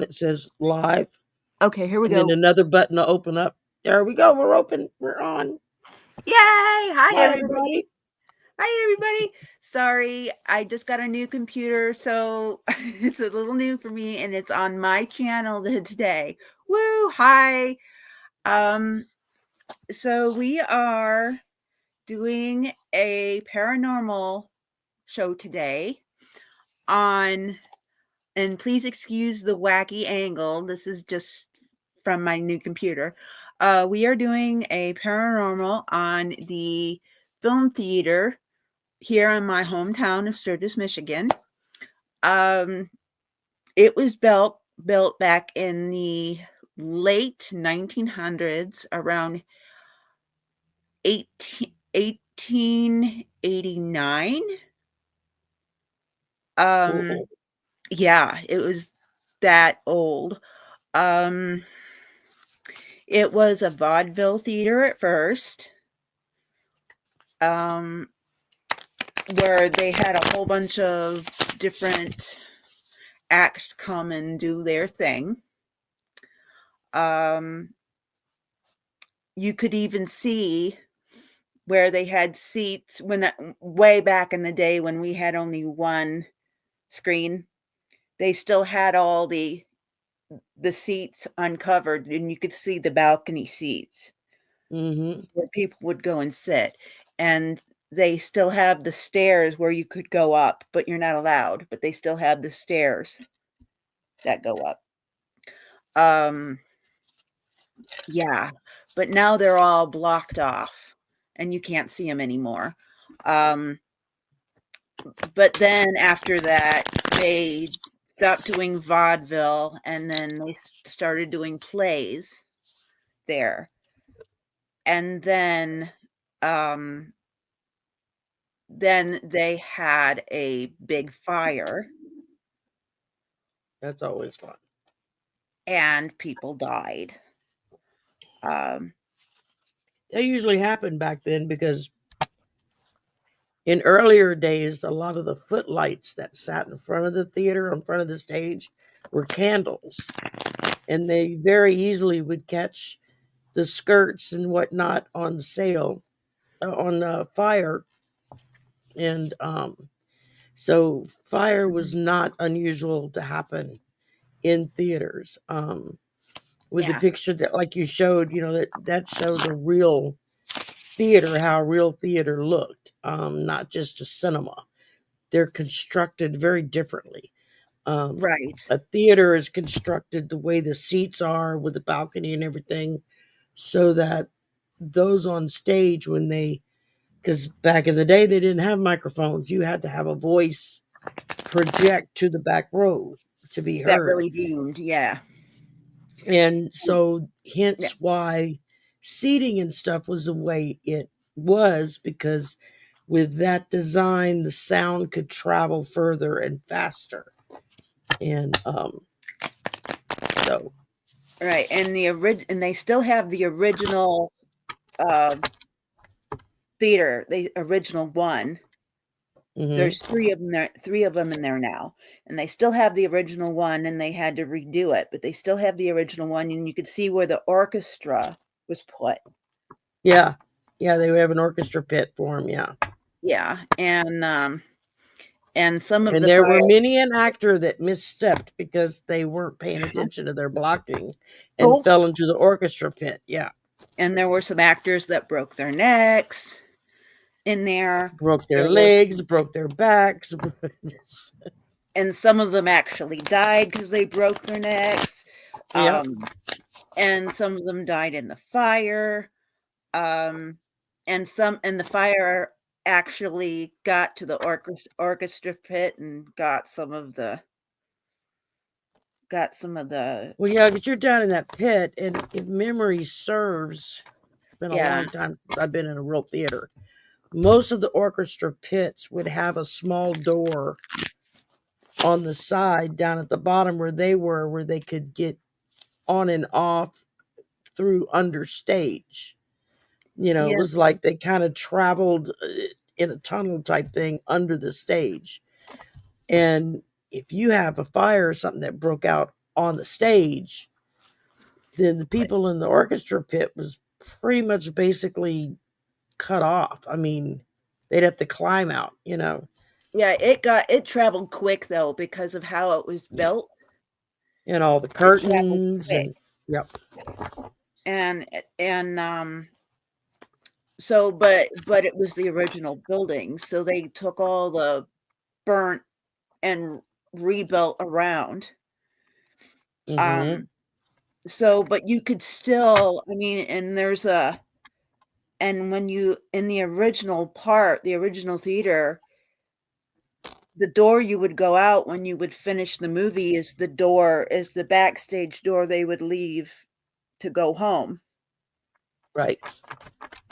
It says live, Okay, here we and then go. another button to open up. There we go. We're open. We're on. Yay! Hi, Hi, everybody. everybody. Hi, everybody. Sorry, I just got a new computer, so it's a little new for me, and it's on my channel today. Woo! Hi. Um, so we are doing a paranormal show today on, and please excuse the wacky angle. This is just from my new computer. We are doing a paranormal on the film theater here in my hometown of Sturgis, Michigan. Um, it was built back in the late 1900s, around 1889. Cool. Yeah, it was that old. Um, it was a vaudeville theater at first, um, where they had a whole bunch of different acts come and do their thing. Um, you could even see where they had seats when way back in the day when we had only one screen. They still had all the seats uncovered, and you could see the balcony seats where people would go and sit. And they still have the stairs where you could go up, but you're not allowed. But they still have the stairs that go up. Yeah, but now they're all blocked off, and you can't see them anymore. But then after that, they stopped doing vaudeville, and then they started doing plays there. And then they had a big fire. That's always fun. And people died. That usually happened back then because in earlier days, a lot of the footlights that sat in front of the theater, in front of the stage, were candles. And they very easily would catch the skirts and whatnot on on fire. And so fire was not unusual to happen in theaters. With the Yeah. picture that, like you showed, that shows a real theater, how real theater looked, not just a cinema. They're constructed very differently. Right. A theater is constructed the way the seats are with the balcony and everything, so that those on stage, because back in the day they didn't have microphones, you had to have a voice project to the back row to be That heard. really boomed. Yeah. And so, Yeah. hence why seating and stuff was the way it was, because with that design, the sound could travel further and faster. And so, Right. And and they still have the original uh theater, the original one. mhm. There's three of them in there now. And they still have the original one, and they had to redo it, but they still have the original one, and you could see where the orchestra was put. Yeah, yeah, they would have an orchestra pit for them. Yeah, Yeah. And some of and the there fire. were many an actor that misstepped because they weren't paying attention to their blocking and Oh, fell into the orchestra pit. Yeah, and there were some actors that broke their necks in there. broke their There were legs, broke their backs. and some of them actually died because they broke their necks. Yep. Um, and some of them died in the fire. Um, and the fire actually got to the orchestra pit and got some of the Well, yeah, because you're down in that pit, and if memory serves, it's been a yeah. long time since I've been in a real theater. Most of the orchestra pits would have a small door on the side down at the bottom where they were, where they could get on and off through understage. It Yeah. was like they kind of traveled in a tunnel type thing under the stage. And if you have a fire or something that broke out on the stage, then the people in the orchestra pit was pretty much basically cut off. I mean, they'd have to climb out, you know, Yeah, it traveled quick though because of how it was built. and all the It traveled curtains quick. and yep. And so but it was the original building, so they took all the burnt and rebuilt around. Mhm. Um so but you could still, I mean, and there's a and when you in the original part, the original theater, the door you would go out when you would finish the movie is the backstage door they would leave to go home. Right.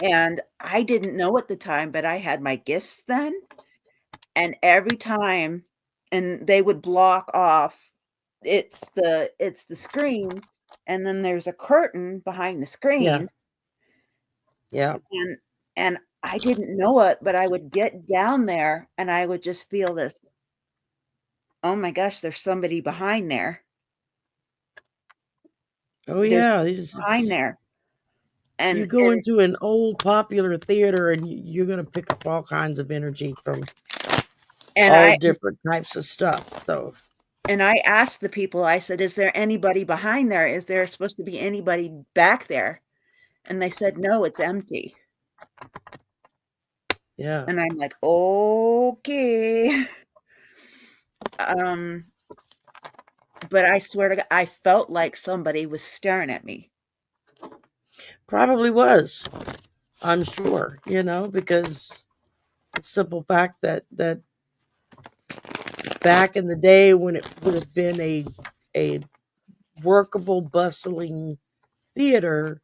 And I didn't know at the time, but I had my gifts then, and every time and they would block off, it's the screen, and then there's a curtain behind the Yeah. screen, Yeah. and and I didn't know it, but I would get down there and I would just feel this, "Oh my gosh, there's somebody behind there. Oh There's yeah, somebody behind it's there." you And go into an old popular theater and you're going to pick up all kinds of energy from and all I different types of stuff. So, and I asked the people, I said, "Is there anybody behind there? Is there supposed to be anybody back there?" And they said, "No, it's empty." yeah. And I'm like, "Okay." Um, but I swear to God, I felt like somebody was staring at me. Probably was. I'm sure, you know, because the simple fact that back in the day when it would have been a workable, bustling theater,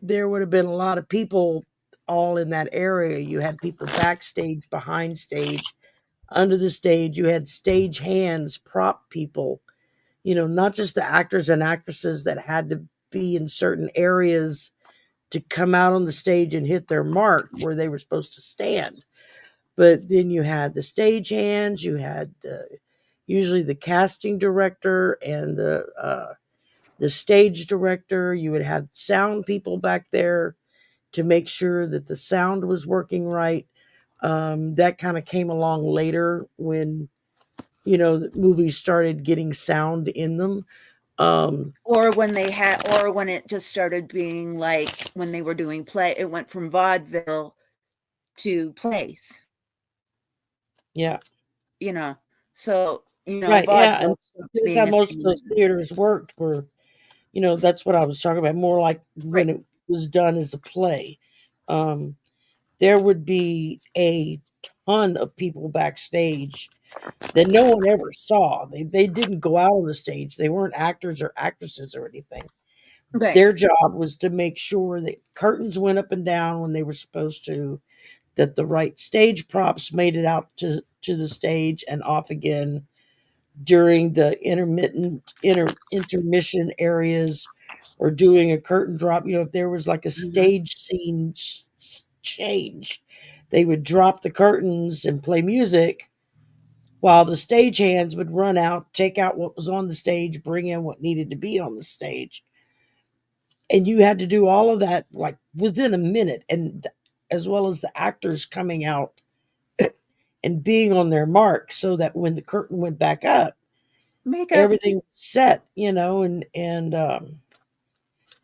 there would have been a lot of people all in that area. You had people backstage, behind stage, under the stage. You had stage hands, prop people, you know, not just the actors and actresses that had to be in certain areas to come out on the stage and hit their mark where they were supposed to stand. But then you had the stage hands, you had usually the casting director and the stage director. You would have sound people back there to make sure that the sound was working right. That kind of came along later when the movies started getting sound in them. Um, Or when they had or when it just started being like when they were doing play, it went from vaudeville to plays, yeah, you know? So, right, yeah, and vaudeville stopped that's how being a most of thing those then. theaters worked. Were that's what I was talking about. More like Right. when it was done as a play. Um, there would be a ton of people backstage that no one ever saw. They didn't go out on the stage. They weren't actors or actresses or anything. Right. Their job was to make sure that curtains went up and down when they were supposed to, that the right stage props made it out to the stage and off again during the intermission areas, or doing a curtain drop. If there was like a Mhm. stage scene change, they would drop the curtains and play music while the stagehands would run out, take out what was on the stage, bring in what needed to be on the stage. And you had to do all of that like within a minute, and as well as the actors coming out and being on their mark so that when the curtain went back up, Makeup. everything was set, and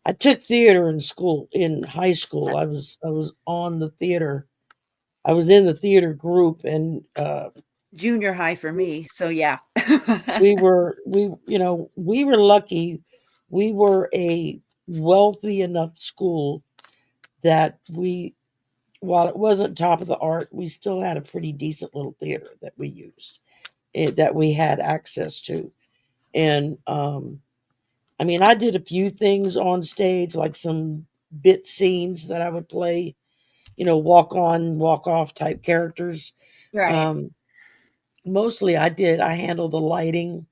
I took theater in school, in high school. I was on the theater. I was in the theater group, and Junior high for me, so yeah. we were lucky. We were a wealthy enough school that while it wasn't top of the art, we still had a pretty decent little theater that we used, that we had access to. And I mean, I did a few things on stage, like some bit scenes that I would play, walk on, walk off type characters. Right. Um, Mostly I handled the lighting.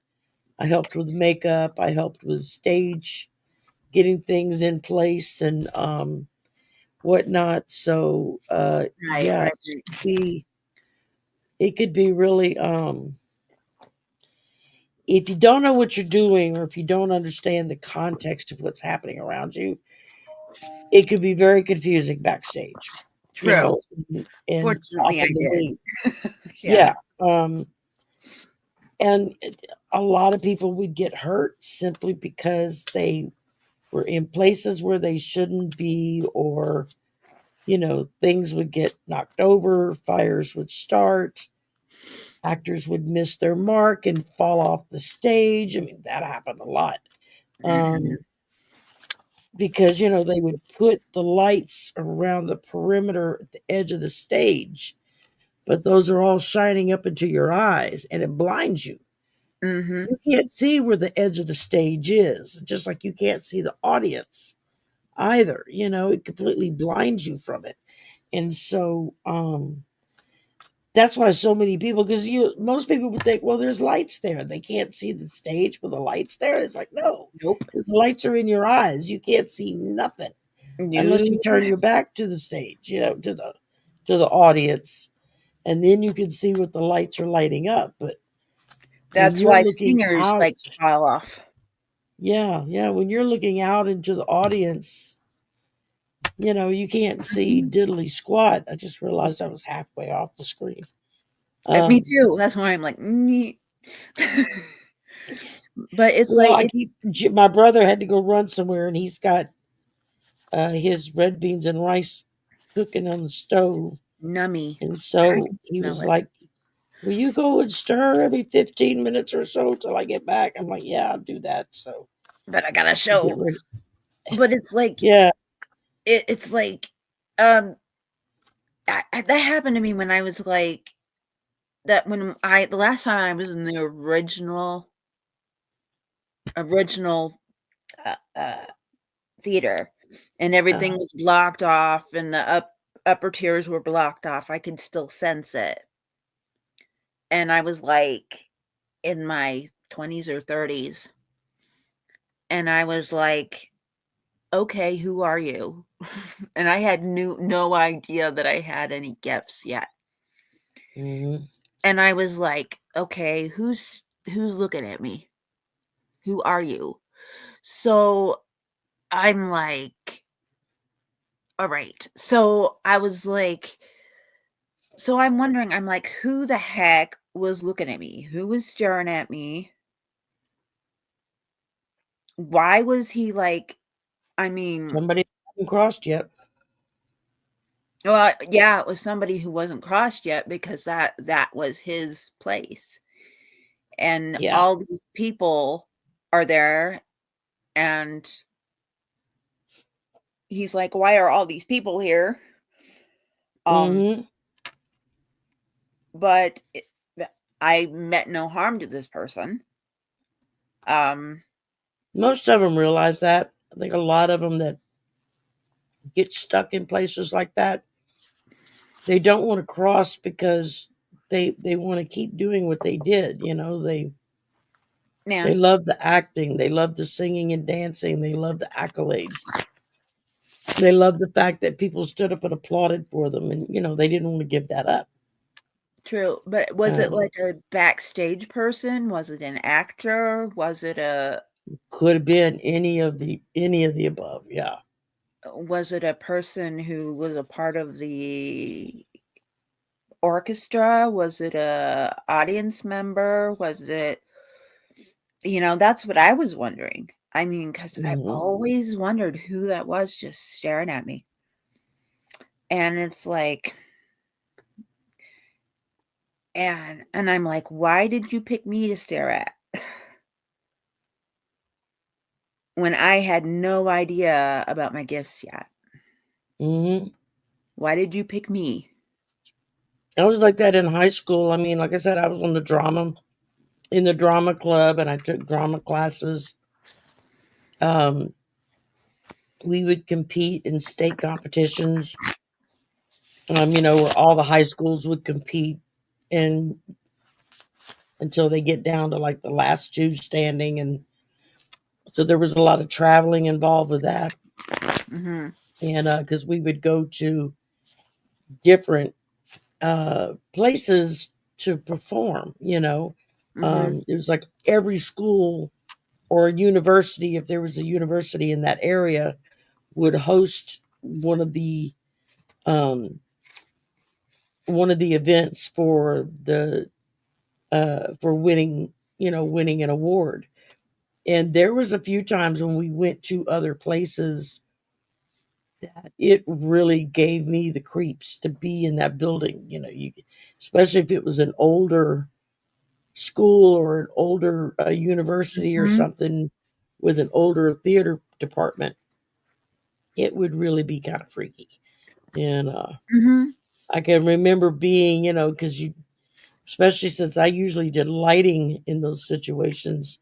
I helped with makeup. I helped with stage, getting things in place and whatnot. So Right, yeah, right, it right. could be, it could be really if you don't know what you're doing or if you don't understand the context of what's happening around you, it could be very confusing backstage. You True. know, and it's Fortunately, I happened to did. me. Yeah. Yeah. And a lot of people would get hurt simply because they were in places where they shouldn't be, or, things would get knocked over, fires would start, actors would miss their mark and fall off the stage. I mean, that happened a lot. Mhm. Um, because, they would put the lights around the perimeter at the edge of the stage, but those are all shining up into your eyes and it blinds you. Mhm. You can't see where the edge of the stage is, just like you can't see the audience either. It completely blinds you from it. And so that's why so many people, because most people would think, well, there's lights there. They can't see the stage with the lights there. It's like, no, Nope. because the lights are in your eyes. You can't see nothing unless you No. turn your back to the stage, to the audience, and then you can see what the lights are lighting up. But when That's you're why looking singers out, like to file off. yeah, yeah, when you're looking out into the audience, you can't see diddly squat. I just realized I was halfway off the screen. Me Um, too. That's why I'm like, "Nyeh." But it's well, like I keep it's my brother had to go run somewhere, and he's got his red beans and rice cooking on the stove, nummy. and I so can he smell was it, like, "Will you go and stir every 15 minutes or so till I get back?" I'm like, "Yeah, I'll do that." So but I gotta we get show. ready. But it's like Yeah. it's like, um, that happened to me when I was like that when I the last time I was in the original, uh, theater, and everything Uh, was blocked off, and the upper tiers were blocked off. I could still sense it, and I was like in my 20s or 30s, and I was like, "Okay, who are you?" And I had no idea that I had any gifts yet. mhm. And I was like, "Okay, who's looking at me? Who are you?" So, I'm like, "All right." So, I was like so I'm wondering, I'm like, "Who the heck was looking at me? Who was staring at me? Why was he like" I mean, Somebody hasn't crossed yet. well, yeah, it was somebody who wasn't crossed yet because that was his place, and Yeah. all these people are there, and he's like, "Why are all these people here?" Um, Hmm. but I meant no harm to this person. Um, Most of them realize that. I think a lot of them that get stuck in places like that, they don't want to cross because they want to keep doing what they did. They yeah, love the acting, they love the singing and dancing, they love the accolades. They love the fact that people stood up and applauded for them, and they didn't want to give that up. true. But was it Um, like a backstage person? Was it an actor? could have been any of the above. Yeah. Was it a person who was a part of the orchestra? Was it a audience member? Was it that's what I was wondering. I mean, because 'cause I've Hmm. always wondered who that was just staring at me. And it's like and I'm like, "Why did you pick me to stare at?" When I had no idea about my gifts yet. Hmm. Why did you pick me? I was like that in high school. I mean, like I said, I was on the drama in the drama club, and I took drama classes. Um, we would compete in state competitions. Where all the high schools would compete, and until they get down to like the last two standing, and so there was a lot of traveling involved with that, Mhm. and because we would go to different places to perform. Mhm. It was like every school or university, if there was a university in that area, would host um, one of the events for winning, winning an award. And there was a few times when we went to other places that it really gave me the creeps to be in that building. Especially if it was an older school or an older university or Mhm. something with an older theater department, it would really be kind of freaky. And Mhm. I can remember being, because especially since I usually did lighting in those situations,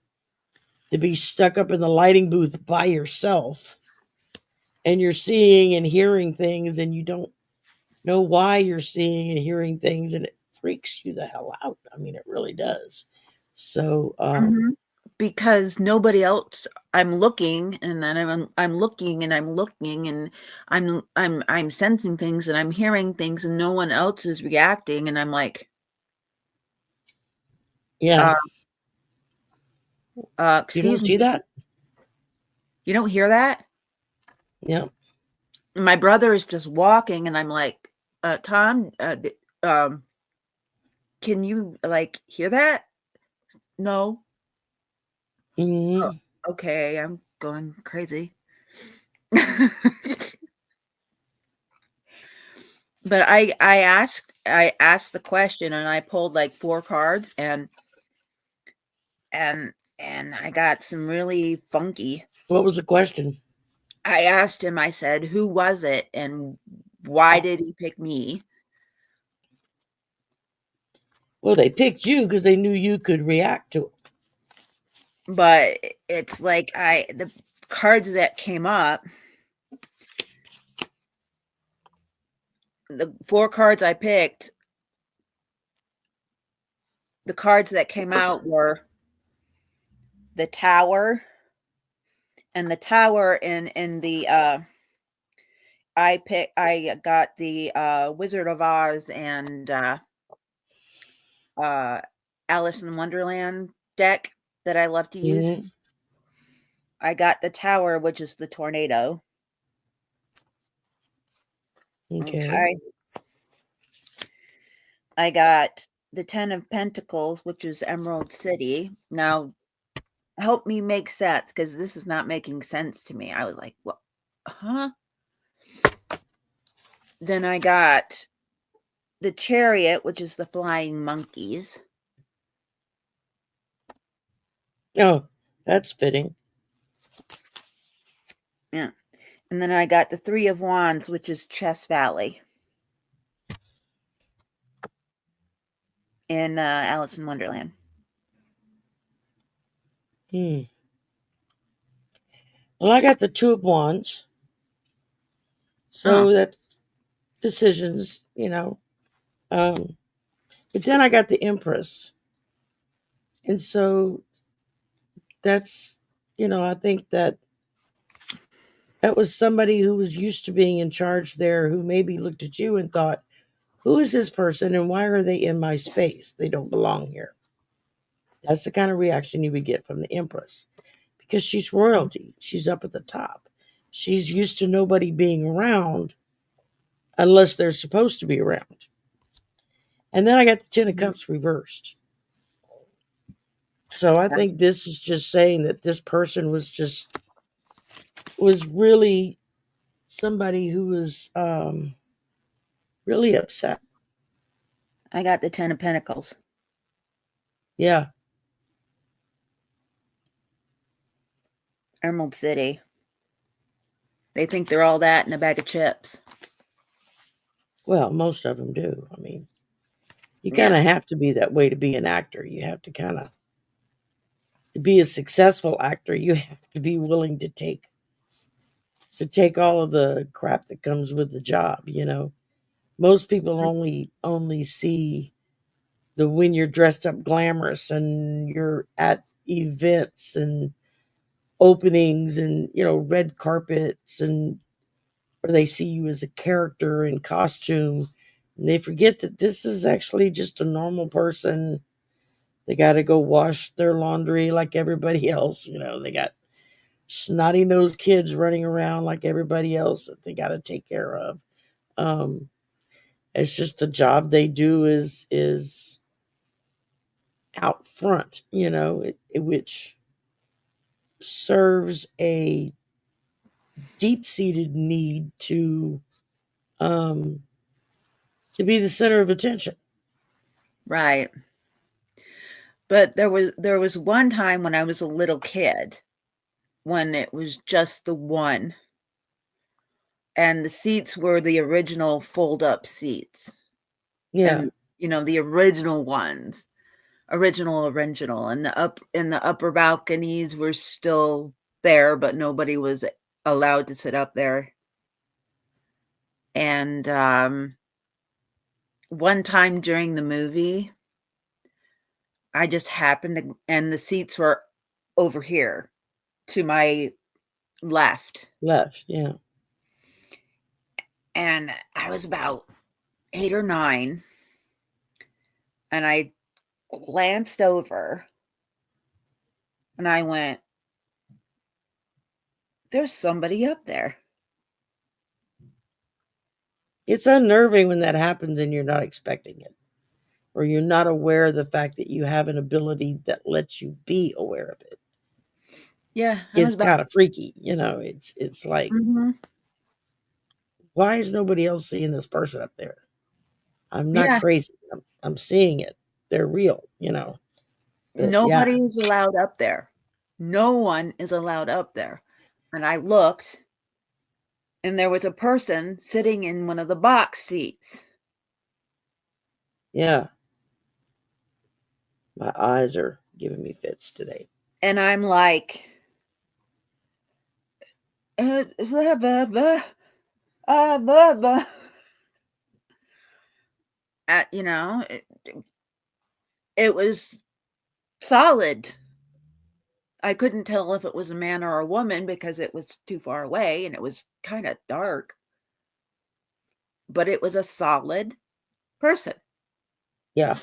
to be stuck up in the lighting booth by yourself and you're seeing and hearing things and you don't know why you're seeing and hearing things and it freaks you the hell out. I mean, it really does. So, Mhm. Because nobody else I'm looking, and then I'm looking, and I'm looking, and I'm sensing things, and I'm hearing things, and no one else is reacting, and I'm like, yeah, "Uh, you don't excuse see me, that? you don't hear that?" Yeah. My brother is just walking, and I'm like, Tom, can you, like, hear that?" "No." Hmm. "Okay, I'm going crazy." But I asked the question, and I pulled, like, 4 cards, and I got some really funky. What was the question? I asked him, I said, "Who was it, and why did he pick me?" Well, they picked you because they knew you could react to it. But it's like the cards that came up, the 4 cards I picked, the cards that came out were the Tower, and the Tower in the, I got the, Wizard of Oz and, uh, Alice in Wonderland deck that I love to use. Hmm. I got the Tower, which is the tornado. Okay. Okay. I got the 10 of Pentacles, which is Emerald City. Now, help me make sense because this is not making sense to me. I was like, "What? Huh?" Then I got the Chariot, which is the flying monkeys. Oh, that's fitting. Yeah. And then I got the 3 of Wands, which is Chess Valley in Alice in Wonderland. Hmm. Well, I got the Two of Wands. Oh, So that's decisions. Um, but then I got the Empress. And so I think that was somebody who was used to being in charge there who maybe looked at you and thought, who is this person and why are they in my space? They don't belong here. That's the kind of reaction you would get from the Empress because she's royalty. She's up at the top. She's used to nobody being around unless they're supposed to be around. And then I got the Ten of mhm. Cups reversed. So I think this is just saying that this person was really somebody who was really upset. I got the 10 of Pentacles, Yeah. Emerald City. They think they're all that in a bag of chips. Well, most of them do. I mean, you kind Yeah. of have to be that way to be an actor. You have to kind of to be a successful actor. You have to be willing to take all of the crap that comes with the job. Most people only see the when you're dressed up glamorous and you're at events and openings and red carpets and or they see you as a character in costume and they forget that this is actually just a normal person They got to go wash their laundry like everybody else. They got snotty nosed kids running around like everybody else that they got to take care of. Um, it's just the job they do is out front, which serves a deep seated need um, to be the center of attention. Right. But there was one time when I was a little kid when it was just the one, and the seats were the original fold up seats, Yeah, and the original ones, original, and the upper balconies were still there, but nobody was allowed to sit up there. And one time during the movie, I just happened to, and the seats were over here to my left, left. Yeah, and I was about 8 or 9, and I glanced over and I went, "There's somebody up there." it's unnerving when that happens and you're not expecting it, or you're not aware of the fact that you have an ability that lets you be aware of it. Yeah, I was It's about kind of freaky. It's like, mhm. why is nobody else seeing this person up there? I'm not Yeah, crazy. I'm seeing it. They're real. But yeah, nobody is allowed up there. No one is allowed up there. And I looked, and there was a person sitting in one of the box seats. yeah, my eyes are giving me fits today. And I'm like, blah, blah, blah, blah, blah. It was solid. I couldn't tell if it was a man or a woman because it was too far away and it was kind of dark, but it was a solid person Yeah.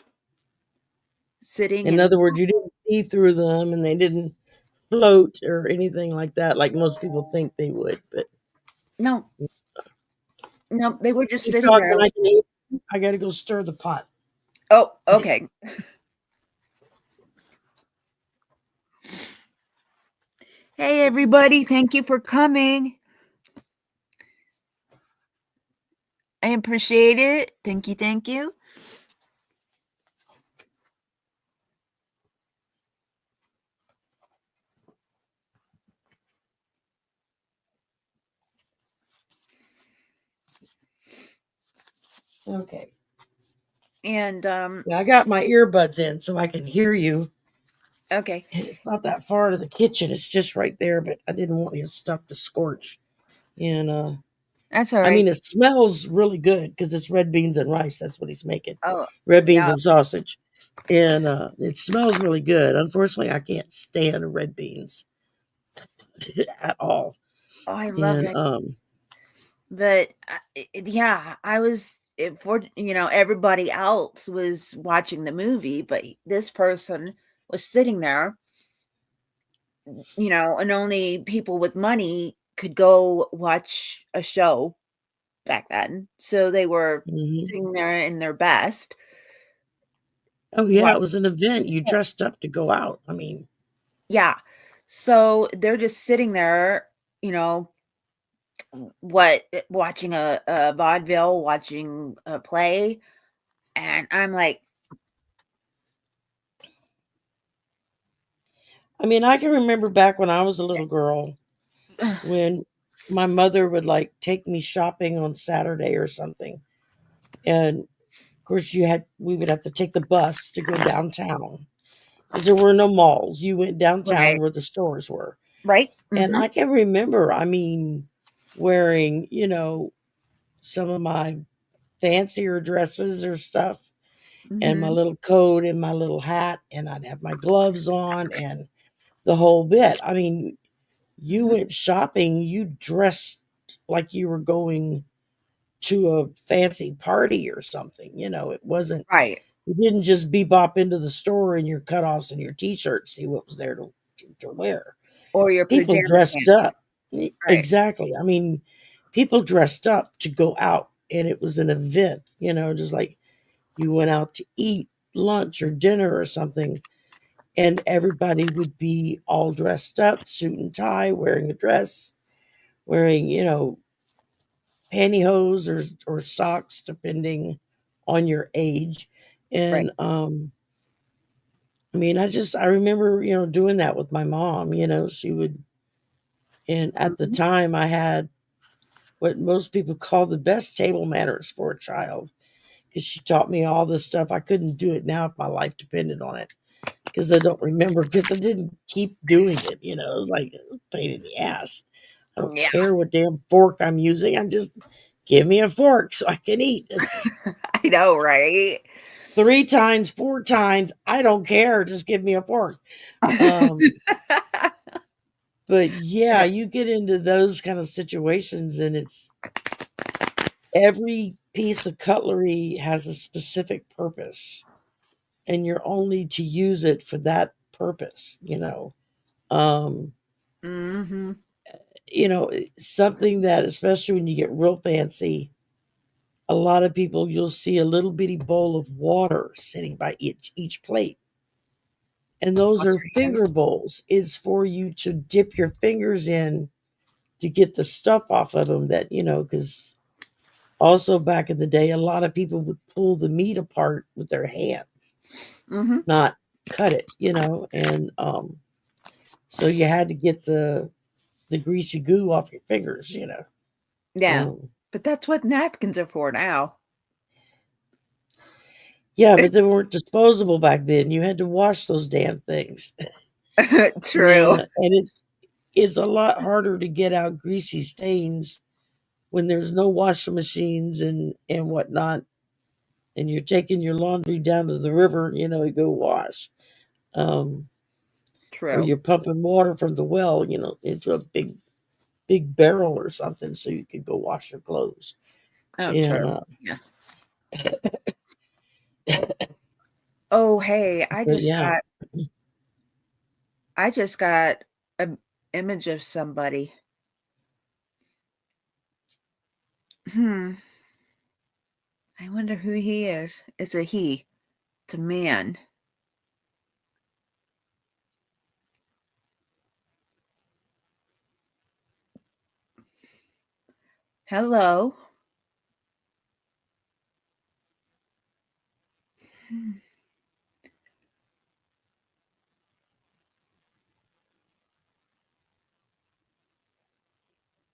sitting In in. other words, you didn't see through them and they didn't float or anything like that, like most people think they would. But No, no, they were just keep sitting there. talking. I can eat. I got to go stir the pot. Oh, okay. Hey, everybody. Thank you for coming. I appreciate it. Thank you. Thank you. Okay. And, Yeah, I got my earbuds in so I can hear you. okay. And it's not that far to the kitchen. It's just right there, but I didn't want his stuff to scorch. And That's all I right. mean, it smells really good because it's red beans and rice. That's what he's making. Oh, Red beans yeah. and sausage. And it smells really good. Unfortunately, I can't stand red beans at all. Oh, I love And it. But yeah, I was for everybody else was watching the movie, but this person was sitting there, and only people with money could go watch a show back then. So they were mhm. sitting there in their best. Oh yeah, Watch, it was an event. You dressed up to go out. I mean, yeah. So they're just sitting there, you know, watching a vaudeville, watching a play, and I'm like, I can remember back when I was a little girl when my mother would like take me shopping on Saturday or something. And of course we would have to take the bus to go downtown because there were no malls. You went downtown right, where the stores were. right, And mm-hmm, I can remember, wearing, some of my fancier dresses or stuff and my mm-hmm, little coat and my little hat, and I'd have my gloves on and the whole bit. You mm-hmm, went shopping, you dressed like you were going to a fancy party or something. It wasn't right, You didn't just bebop into the store in your cutoffs and your t-shirt, see what was there to wear. Or your People pajama dressed pants. up. Right. Exactly. I mean, people dressed up to go out, and it was an event, just like you went out to eat lunch or dinner or something, and everybody would be all dressed up, suit and tie, wearing a dress, wearing, pantyhose or socks, depending on your age. Right. And I mean, I remember, doing that with my mom. She would, and at the Mhm. time, I had what most people call the best table manners for a child, because she taught me all this stuff. I couldn't do it now if my life depended on it, because I don't remember, because I didn't keep doing it. It was like a pain in the ass. I don't Yeah. care what damn fork I'm using. I just give me a fork so I can eat this. I know, right? 3 times, 4 times, I don't care. Just give me a fork. Um, but yeah, you get into those kind of situations, and it's every piece of cutlery has a specific purpose, and you're only to use it for that purpose. Um, Mhm. something that, especially when you get real fancy, a lot of people, you'll see a little bitty bowl of water sitting by each plate. And those Wash are your hands. finger bowls. Is for you to dip your fingers in to get the stuff off of them, because also back in the day, a lot of people would pull the meat apart with their hands, Mhm. not cut it. And so you had to get the greasy goo off your fingers. Yeah. Um, But that's what napkins are for now. yeah, but they weren't disposable back then. You had to wash those damn things. True. And it's a lot harder to get out greasy stains when there's no washing machines and whatnot, and you're taking your laundry down to the river, to go wash, um, or True. you're pumping water from the well, into a big barrel or something, so you can go wash your clothes. Oh, true. And Yeah. Oh, hey, but yeah, I just got an image of somebody. Hmm. I wonder who he is. It's a he. It's a man. Hello. Hmm.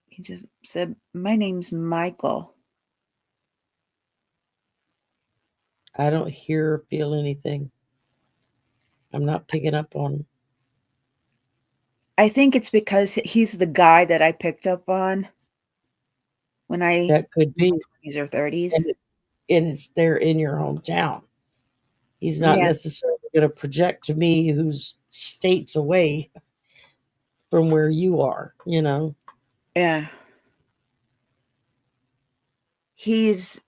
He just said, "My name's Michael." I don't hear or feel anything. I'm not picking up on. I think it's because he's the guy that I picked up on when I That could in my be. 20s or 30s. And it's there in your hometown. He's not Yeah. necessarily going to project to me, who's states away from where you are. Yeah. He's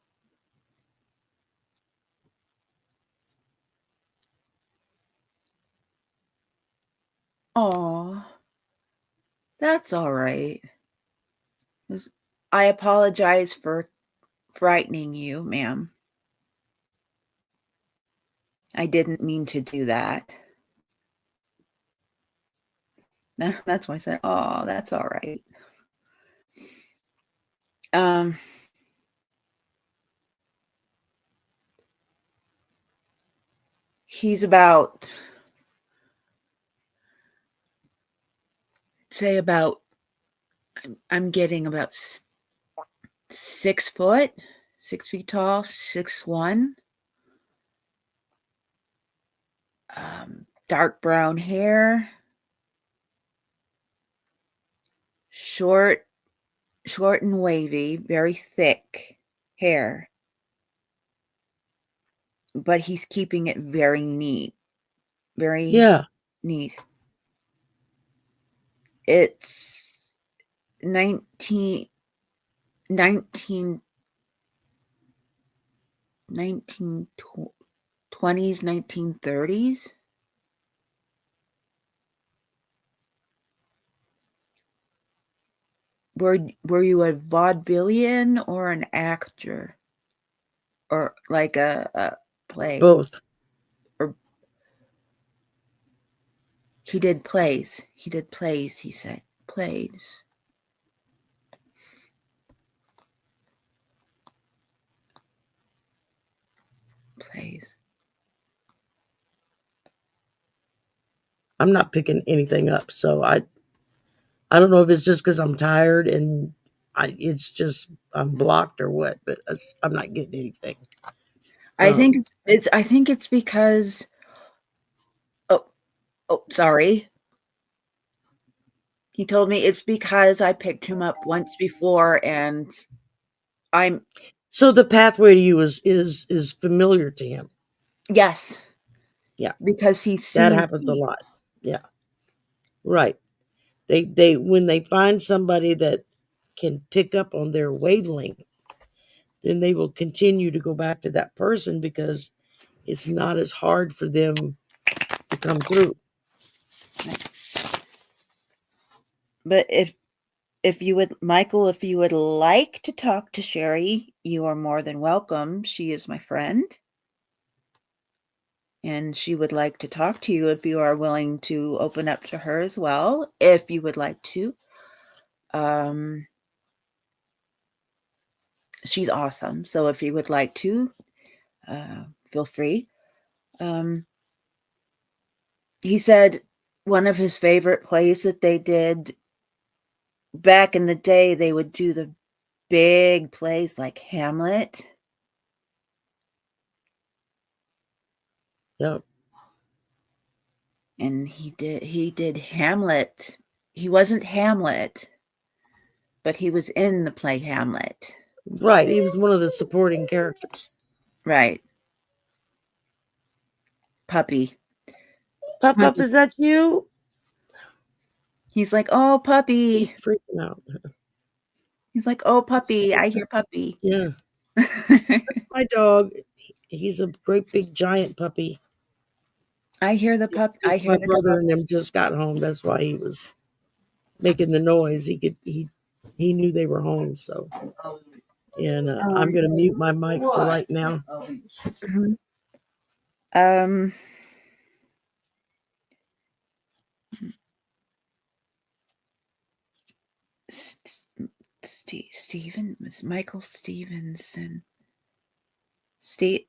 oh, that's all right. 'Cause I apologize for frightening you, ma'am. I didn't mean to do that. That's why I said, "Oh, that's all right." Um, he's about say about I'm getting about 6 foot, 6 feet tall, 6'1". Dark brown hair, short, short and wavy, very thick hair, but he's keeping it very neat, very Yeah. neat. It's 19, 19, 1912. 1920s, 1930s? Were you a vaudevillian or an actor? Or like a play? Both. Or he did plays. He did plays, he said. Plays. Plays. I'm not picking anything up, so I don't know if it's just because I'm tired and it's just I'm blocked or what, but I'm not getting anything. I think Um, it's because oh sorry. He told me it's because I picked him up once before and I'm so the pathway to you is familiar to him. yes, Yeah, because he's that seen happens a me. lot. Yeah, right. They when they find somebody that can pick up on their wavelength, then they will continue to go back to that person because it's not as hard for them to come through. But if you would Michael, if you would like to talk to Shari, you are more than welcome. She is my friend. And she would like to talk to you if you are willing to open up to her as well, if you would like to. Um, she's awesome. So if you would like to, feel free. Um, he said one of his favorite plays that they did back in the day, they would do the big plays like Hamlet. Yeah, And he did Hamlet. He wasn't Hamlet, but he was in the play Hamlet. right. He was one of the supporting characters. Right. Puppy. Pop up, Michael. is that you? He's like, "Oh, He's puppy." freaking out. He's like, "Oh, It's puppy. like, I hear puppy." yeah, my dog. He's a great big giant puppy. I hear the It's pup. I just hear my the brother dog. and them just got home. That's why he was making the noise. He knew they were home. So, and I'm Um, gonna mute my mic for right now. mhm. um, Steven was Michael Stevenson. Steve.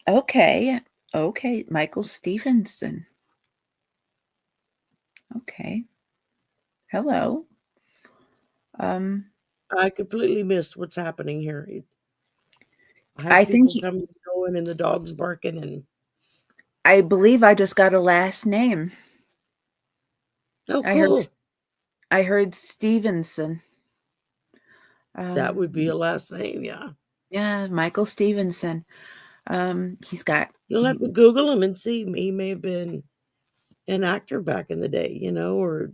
Okay. Okay. Michael Stevenson. Okay. Hello. Um, I completely missed what's happening here. I I have think people coming and going, and the dog's barking, and I believe I just got a last name. oh, I heard cool. I heard Stevenson. That Um, would be a last name. Yeah, yeah, Michael Stevenson. He's got you'll have to Google him and see. He may have been an actor back in the day, or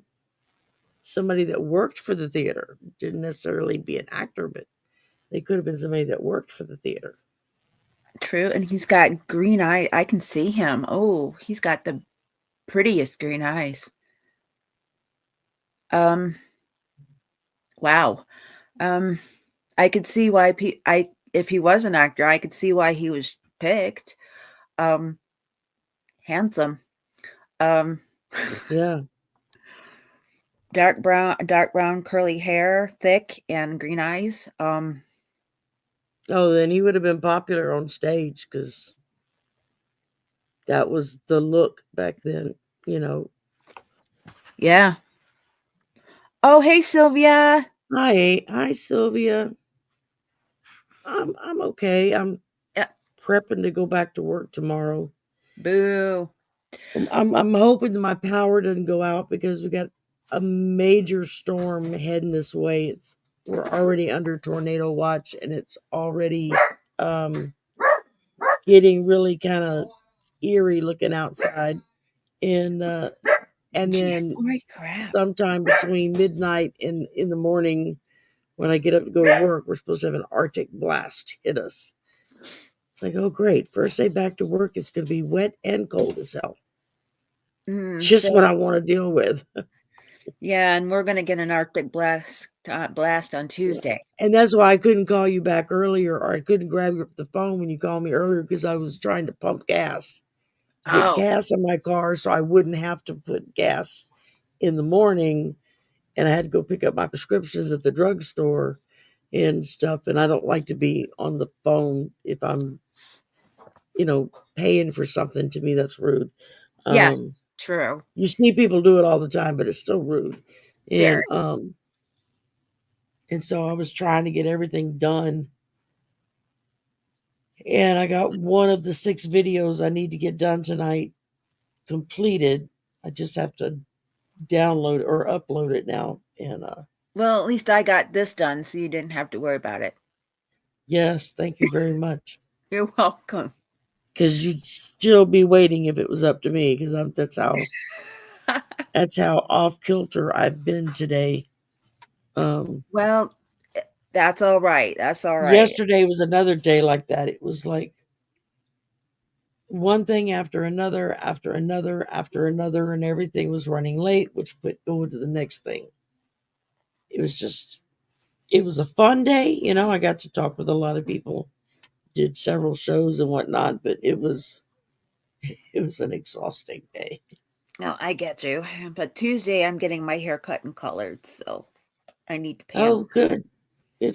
somebody that worked for the theater. Didn't necessarily be an actor, but they could have been somebody that worked for the theater. true, and he's got green eye. I can see him. Oh, he's got the prettiest green eyes. Um, wow. Um, I could see why I if he was an actor, I could see why he was picked. Um, handsome. Um, Yeah. dark brown curly hair, thick and green eyes. Oh, then he would have been popular on stage because that was the look back then. You know. Yeah. Oh, hey Sylvia. Hi, Sylvia. I'm okay. I'm Yeah. prepping to go back to work tomorrow. Boo. I'm hoping that my power doesn't go out because we got a major storm heading this way. We're already under tornado watch and it's already um, getting really kind of eerie looking outside. And then Holy crap. sometime between midnight and in the morning when I get up to go to work, we're supposed to have an Arctic blast hit us. It's like, oh, great. First day back to work, it's going to be wet and cold as hell. Just what So I want to deal with. yeah, and we're gonna get an Arctic blast on Yeah. Tuesday. And that's why I couldn't call you back earlier, or I couldn't grab the phone when you called me earlier because I was trying to pump gas, get Oh, gas in my car so I wouldn't have to put gas in the morning. And I had to go pick up my prescriptions at the drugstore and stuff. And I don't like to be on the phone if I'm, paying for something. To me, that's rude. yes, Um, true. you see people do it all the time, but it's still rude. Very. And so I was trying to get everything done. And I got one of the 6 videos I need to get done tonight completed. I just have to download or upload it now. And Well, at least I got this done, so you didn't have to worry about it. yes, thank you very much. You're welcome. Because you'd still be waiting if it was up to me. Because that's how off kilter I've been today. Um, Well, that's all right. That's all right. Yesterday was another day like that. It was like one thing after another, after another, and everything was running late, which put going to the next thing. It was just, it was a fun day. I got to talk with a lot of people, did several shows and whatnot, but it was an exhausting day. No, I get you. But Tuesday, I'm getting my hair cut and colored, so I need to pay him. Oh, good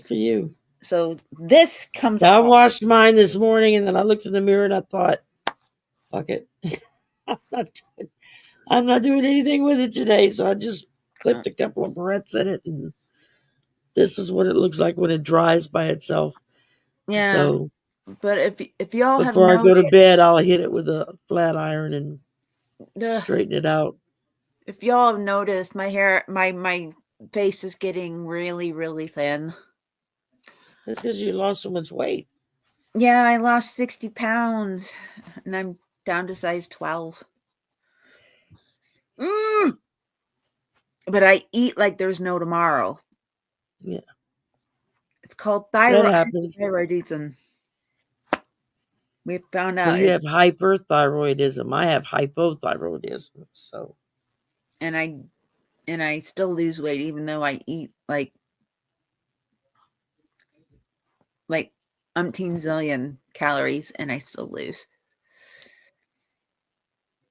for you. So this comes I off. washed mine this morning, and then I looked in the mirror and I thought, fuck it, I'm not I'm not doing anything with it today. So I just Uh, clipped a couple of barrettes in it, and this is what it looks like when it dries by itself. yeah, So but if y'all have before I go to noticed, bed, I'll hit it with a flat iron and uh, straighten it out. if y'all have noticed, my hair, my face is getting really, really thin. That's because you lost so much weight. Yeah, I lost 60 pounds, and I'm down to size 12. Mm, but I eat like there's no tomorrow. Yeah, It's called that happens. thyroidism. We found So out you it, have hyperthyroidism. I have hypothyroidism. So and I still lose weight even though I eat like umpteen zillion calories and I still lose.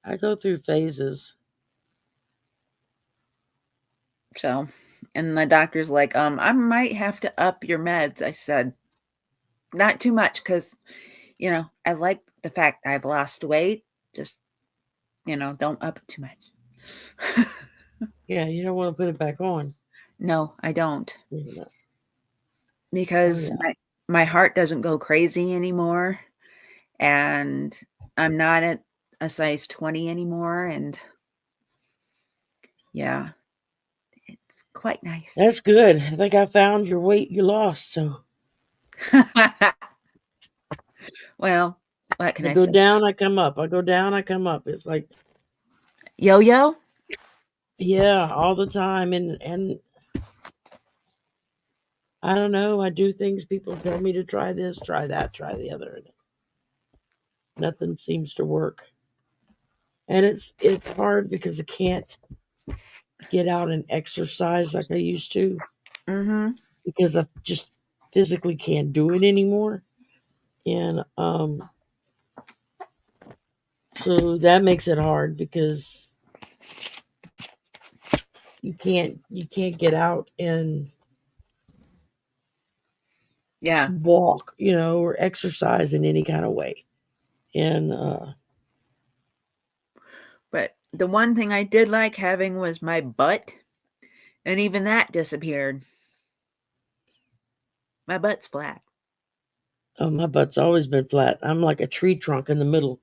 I go through phases. So, and the doctor's like, I might have to up your meds. I said, not too much because, I like the fact I've lost weight. Just, don't up it too much. Yeah, you don't want to put it back on. No, I don't. You know. Oh Because yeah, my heart doesn't go crazy anymore. And I'm not at a size 20 anymore. And yeah, it's quite nice. that's good. I think I found your weight you lost. So Well, what can I I go say? down, I come up. I go down, I come up. It's like, Yo yo? yeah, all the time. And I don't know. I do things people tell me to try this, try that, try the other. And nothing seems to work. And it's hard because I can't get out and exercise like I used to Mm-hmm. because I just physically can't do it anymore. And so that makes it hard because you can't get out and Yeah. walk, or exercise in any kind of way. And But the one thing I did like having was my butt, and even that disappeared. My butt's flat. oh, my butt's always been flat. I'm like a tree trunk in the middle,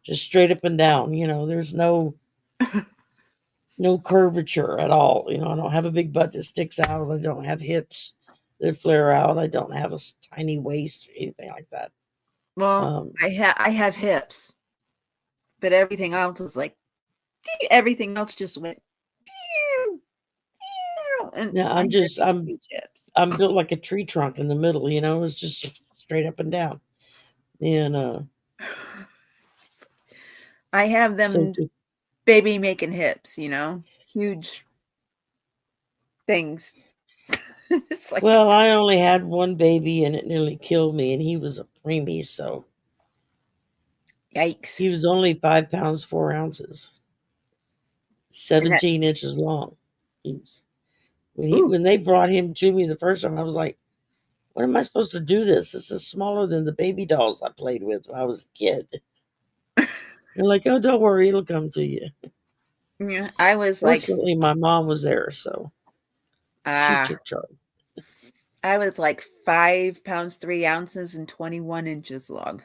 just straight up and down. There's no curvature at all. I don't have a big butt that sticks out. I don't have hips that flare out. I don't have a tiny waist or anything like that. Well, Um, I have hips, but everything else is like everything else just went and now I I'm have just I'm huge hips. I'm built like a tree trunk in the middle. It's just straight up and down. And I have so them to, baby making hips, you know, huge things. It's like, well, I only had one baby and it nearly killed me, and he was a preemie, so yikes. he was only 5 pounds 4 ounces, And that, 17 inches long. He was, ooh, when they brought him to me the first time, I was like, "What am I supposed to do this? This is smaller than the baby dolls I played with when I was a kid." They're like, "Oh, don't worry, it'll come to you." yeah, Fortunately, my mom was there, so she ah, took charge. I was like 5 pounds 3 ounces and 21 inches long.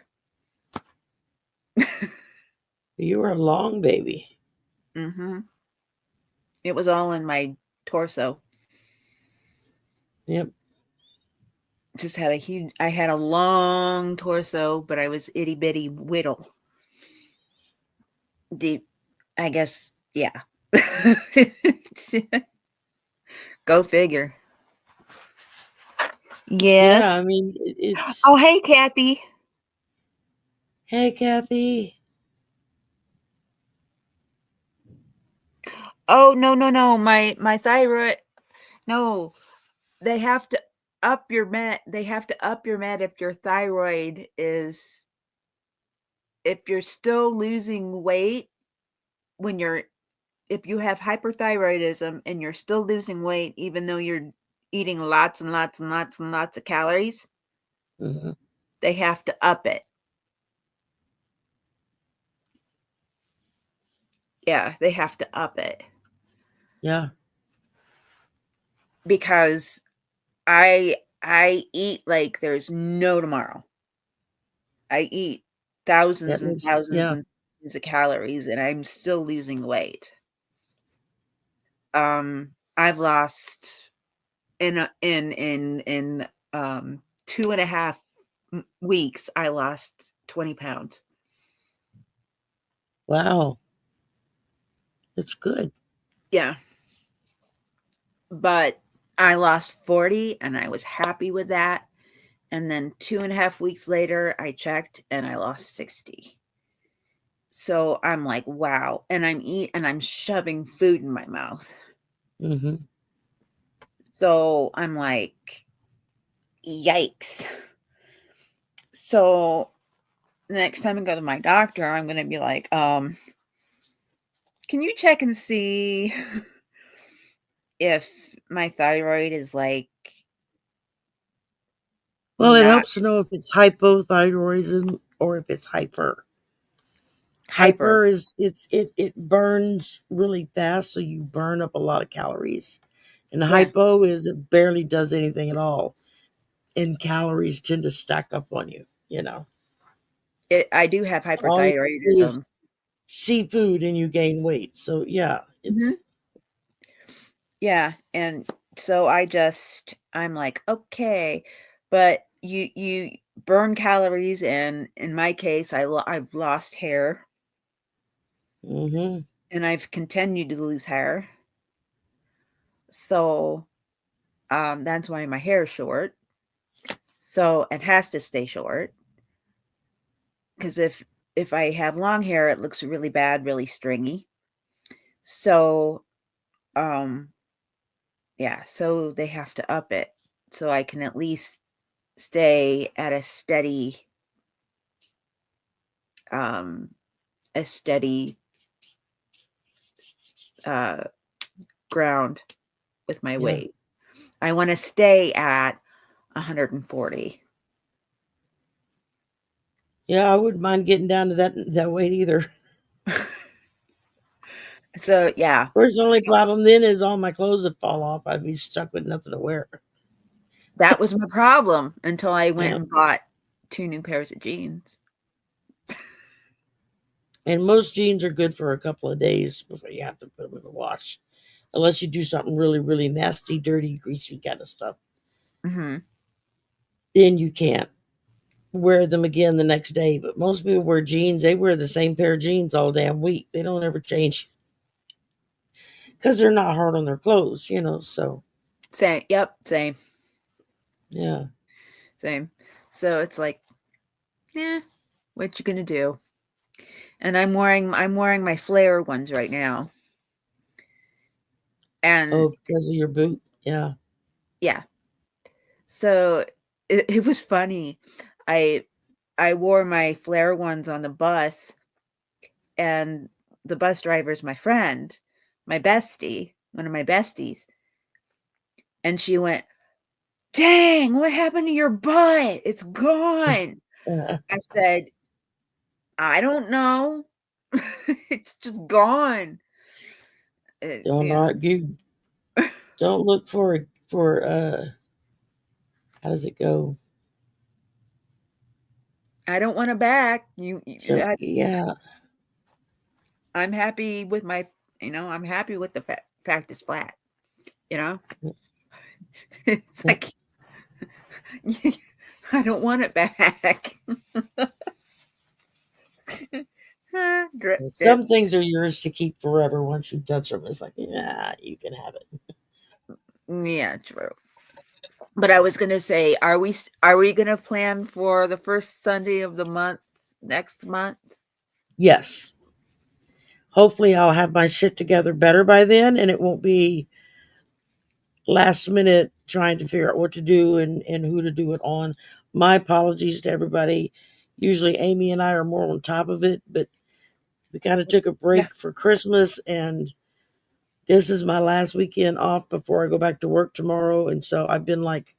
You were a long baby. Mm-hmm. It was all in my torso. Yep. Just had a huge. I had a long torso, but I was itty bitty whittle. Deep, I guess. Yeah. Go figure. Yeah, Yes. I mean, it's Oh, hey, Kathy. hey, Kathy. Oh, no, no, no. My thyroid. No, they have to up your med. They have to up your med if your thyroid is, if you're still losing weight when you're, if you have hyperthyroidism and you're still losing weight even though you're eating lots and lots and lots and lots of calories, Hmm. they have to up it. Yeah, they have to up it Yeah, because I eat like there's no tomorrow. I eat thousands that and makes thousands yeah. and thousands of calories and I'm still losing weight. I've lost in 2.5 weeks, I lost 20 pounds. Wow, it's good. Yeah. But I lost 40 and I was happy with that. And then 2.5 weeks later, I checked and I lost 60. So I'm like, wow. And I'm shoving food in my mouth. Hmm. So I'm like, yikes. So next time I go to my doctor, I'm going to be like, can you check and see if my thyroid is like Well, it not helps to know if it's hypothyroidism or if it's hyper. hyper? Hyper is it burns really fast, so you burn up a lot of calories. And Yeah. hypo is it barely does anything at all, and calories tend to stack up on you. I do have All you do is hyperthyroidism. seafood and you gain weight. So yeah, Mhm. it's Yeah, and so I'm like, okay, but you burn calories, and in my case, I've lost hair, hmm and I've continued to lose hair. So that's why my hair is short. So it has to stay short because if I have long hair, it looks really bad, really stringy. So um yeah, so they have to up it so I can at least stay at um a steady uh ground with my yeah. weight. I want to stay at 140. Yeah, I wouldn't mind getting down to that weight either. So yeah, Of course, the only problem then is all my clothes would fall off. I'd be stuck with nothing to wear. that was my problem until I went Yeah. and bought 2 new pairs of jeans. And most jeans are good for a couple of days before you have to put them in the wash. Unless you do something really, really nasty, dirty, greasy kind of stuff. Hmm. Then you can't wear them again the next day. But most people wear jeans, they wear the same pair of jeans all damn week. They don't ever change because they're not hard on their clothes. So, Same. Yep. Same. yeah. Same. So it's like, Yeah, what you gonna do? And I'm wearing my flare ones right now. And Oh, because of your boot? Yeah. yeah, so it was funny. I I wore my flare ones on the bus, and the bus driver's my friend, my bestie, one of my besties, and she went, "Dang, what happened to your butt? It's gone." I said, "I don't know. It's just gone." Don't Yeah, argue. Don't look for how does it go? I don't want to back. So yeah, I'm happy with I'm happy with the fact it's flat. You know, it's yeah. like I don't want it back. Drip, drip. Some things are yours to keep forever. Once you touch them, it's like, yeah, you can have it. Yeah, true. But I was gonna say, are we gonna plan for the first Sunday of the month next month? Yes. Hopefully, I'll have my shit together better by then, and it won't be last minute trying to figure out what to do and who to do it on. My apologies to everybody. Usually, Amy and I are more on top of it, but we kind of took a Yeah, break for Christmas, and this is my last weekend off before I go back to work tomorrow. And so I've been like,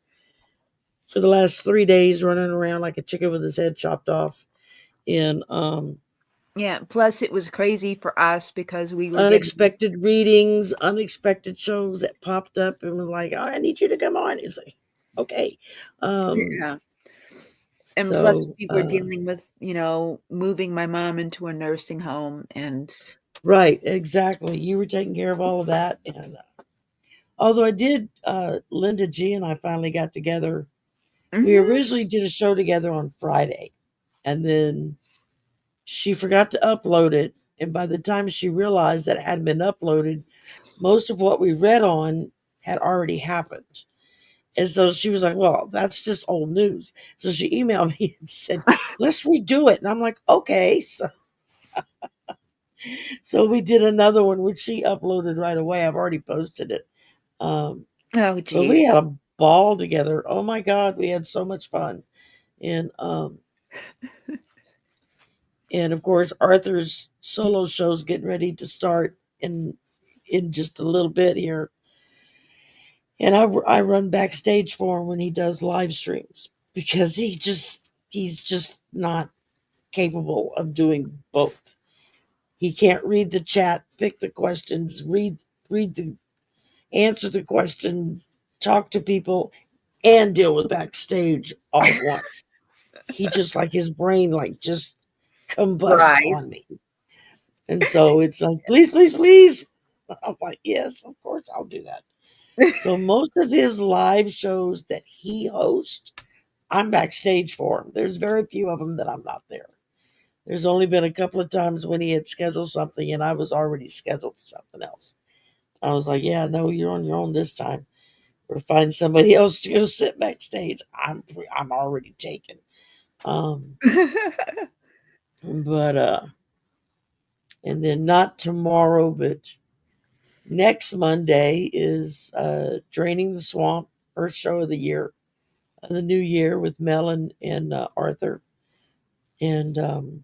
for the last 3 days, running around like a chicken with his head chopped off in yeah. Plus, it was crazy for us because we were getting unexpected readings, unexpected shows that popped up and was like, oh, I need you to come on. It's like, okay. Um, yeah, and plus so, we were dealing with moving my mom into a nursing home, and right, exactly. You were taking care of all of that. And although I did, Linda G and I finally got together. We Mhm. originally did a show together on Friday, and then she forgot to upload it. And by the time she realized that it hadn't been uploaded, most of what we read on had already happened. And so she was like, well, that's just old news. So she emailed me and said, let's redo it. And I'm like, okay. So we did another one, which she uploaded right away. I've already posted it. Um, Oh, but we geez. had a ball together. Oh my God, we had so much fun. And and of course, Arthur's solo show's getting ready to start in just a little bit here. And I run backstage for him when he does live streams because he's just not capable of doing both. He can't read the chat, pick the questions, read the answer the questions, talk to people, and deal with backstage all at once. He just like his brain like just combusts Right. on me. And so it's like, please, please, please. I'm like, yes, of course I'll do that. So most of his live shows that he hosts, I'm backstage for him. There's very few of them that I'm not there. There's only been a couple of times when he had scheduled something and I was already scheduled for something else. I was like, yeah, no, you're on your own this time. Or find somebody else to go sit backstage. I'm already taken. Um, but and then not tomorrow, but next Monday is Draining the Swamp, first show of the year, of the new year with Mel and Arthur. And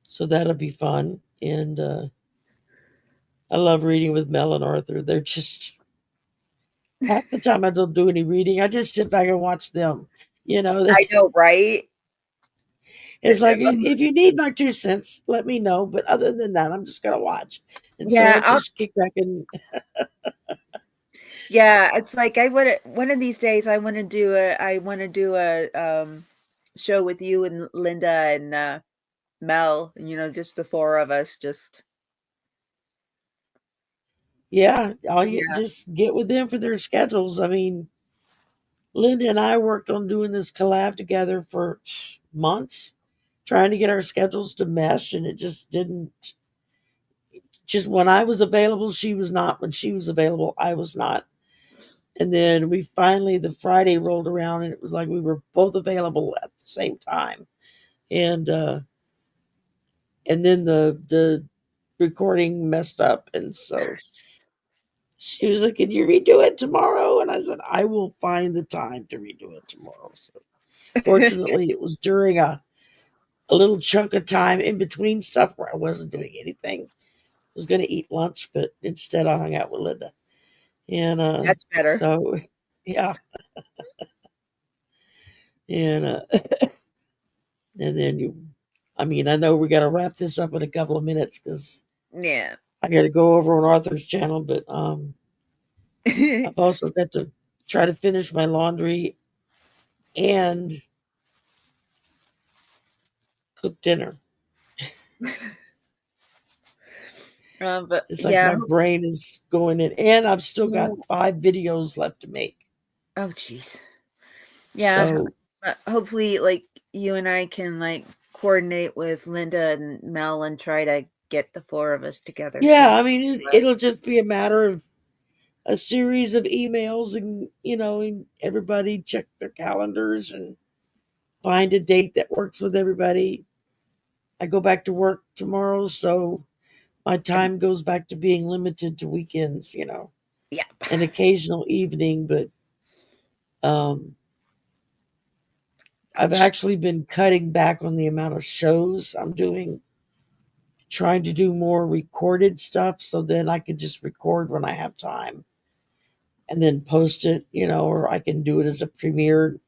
so that'll be fun. And I love reading with Mel and Arthur. They're just, half the time I don't do any reading. I just sit back and watch them. You know, I know, right? it's like, if you need my 2 cents, let me know. But other than that, I'm just going to watch. And so Yeah, I just kick back and, yeah, it's like I would one of these days I want to do a show with you and Linda and Mel, just the four of us, just yeah, all you yeah. just get with them for their schedules. I mean, Linda and I worked on doing this collab together for months, trying to get our schedules to mesh, and it just didn't. Just when I was available, she was not. When she was available, I was not. And then the Friday rolled around, and it was like we were both available at the same time. and then the recording messed up, and so she was like, "Can you redo it tomorrow?" And I said, "I will find the time to redo it tomorrow." So fortunately, it was during a little chunk of time in between stuff where I wasn't doing anything. I was going to eat lunch, but instead I hung out with Linda. And That's better. so, yeah. And and then I mean, I know we got to wrap this up in a couple of minutes because Yeah. I got to go over on Arthur's channel. But I've also got to try to finish my laundry and cook dinner. But It's like yeah. my brain is going in, and I've still Yeah. got 5 videos left to make. Oh, jeez. Yeah. So Hopefully, like you and I can like coordinate with Linda and Mel and try to get the four of us together yeah, some. I mean, But it'll just be a matter of a series of emails, and and everybody check their calendars and find a date that works with everybody. I go back to work tomorrow, so my time goes back to being limited to weekends, yeah. an occasional evening. But um, I've Ouch. actually been cutting back on the amount of shows I'm doing, trying to do more recorded stuff so then I can just record when I have time and then post it, or I can do it as a premiere,